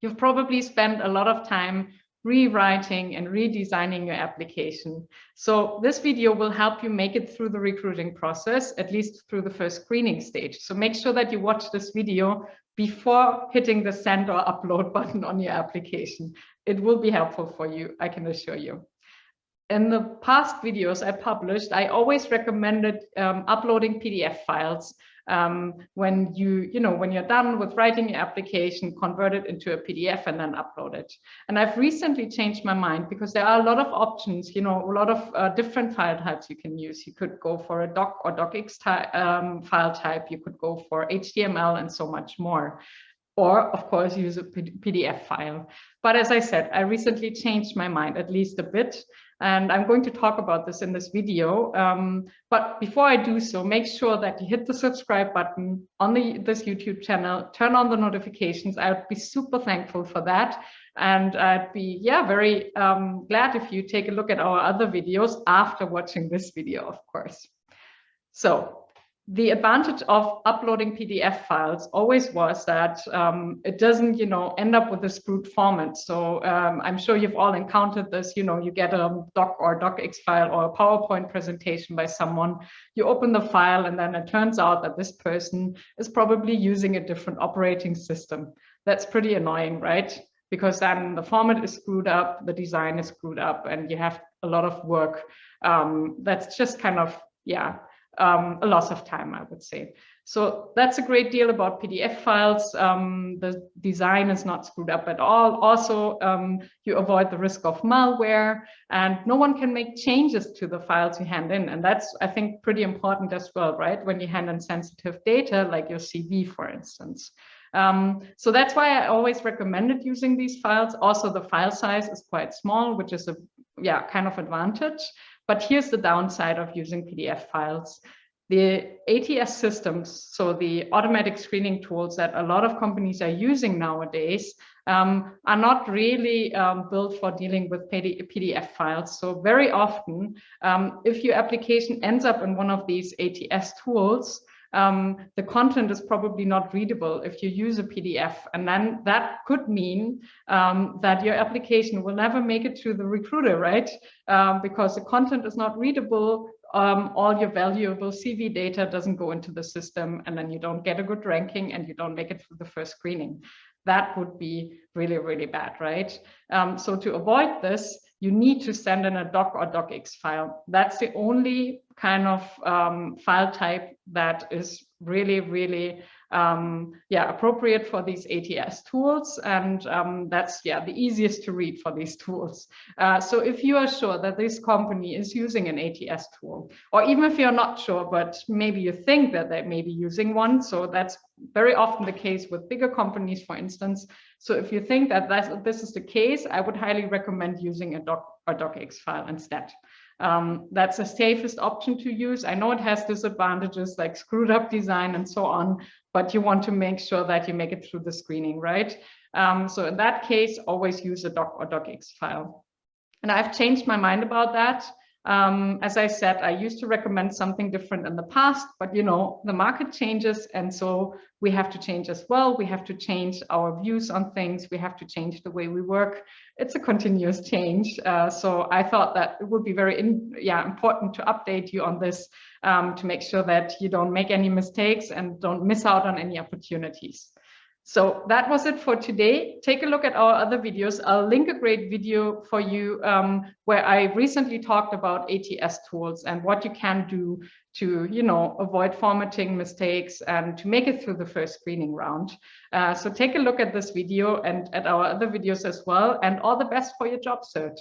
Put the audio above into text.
You've probably spent a lot of time rewriting and redesigning your application. So this video will help you make it through the recruiting process, at least through the first screening stage. So make sure that you watch this video before hitting the send or upload button on your application. It will be helpful for you, I can assure you. In the past videos I published, I always recommended uploading PDF files. When you're done with writing your application, convert it into a PDF and then upload it. And I've recently changed my mind because there are a lot of options, a lot of different file types you can use. You could go for a doc or docx file type. You could go for HTML and so much more. Or, of course, use a PDF file. But as I said, I recently changed my mind, at least a bit. And I'm going to talk about this in this video. But before I do so, make sure that you hit the subscribe button on this YouTube channel, turn on the notifications. I would be super thankful for that. And I'd be, very glad if you take a look at our other videos after watching this video, of course. So the advantage of uploading PDF files always was that it doesn't, end up with a screwed format. So I'm sure you've all encountered this. You get a doc or docx file or a PowerPoint presentation by someone. You open the file, and then it turns out that this person is probably using a different operating system. That's pretty annoying, right? Because then the format is screwed up, the design is screwed up, and you have a lot of work. That's just kind of, a loss of time, I would say. So that's a great deal about PDF files. The design is not screwed up at all. Also, you avoid the risk of malware, and no one can make changes to the files you hand in. And that's, I think, pretty important as well, right? When you hand in sensitive data, like your CV, for instance. So that's why I always recommended using these files. Also, the file size is quite small, which is a kind of advantage. But here's the downside of using PDF files. The ATS systems, so the automatic screening tools that a lot of companies are using nowadays, are not really built for dealing with PDF files. So very often, if your application ends up in one of these ATS tools, the content is probably not readable if you use a PDF, and then that could mean that your application will never make it to the recruiter, right? Because the content is not readable, all your valuable CV data doesn't go into the system, and then you don't get a good ranking and you don't make it through the first screening. That would be really, really bad, right? So to avoid this, you need to send in a doc or docx file. That's the only kind of file type that is really, really appropriate for these ATS tools. And that's the easiest to read for these tools. So if you are sure that this company is using an ATS tool, or even if you're not sure, but maybe you think that they may be using one, so that's very often the case with bigger companies, for instance. So if you think that this is the case, I would highly recommend using a doc or docx file instead. That's the safest option to use. I know it has disadvantages like screwed up design and so on, but you want to make sure that you make it through the screening, right? So in that case, always use a doc or docx file. And I've changed my mind about that. As I said, I used to recommend something different in the past, but the market changes, and so we have to change as well. We have to change our views on things. We have to change the way we work. It's a continuous change. So I thought that it would be very important to update you on this, to make sure that you don't make any mistakes and don't miss out on any opportunities. So that was it for today. Take a look at our other videos. I'll link a great video for you where I recently talked about ATS tools and what you can do to, avoid formatting mistakes and to make it through the first screening round. So take a look at this video and at our other videos as well, and all the best for your job search.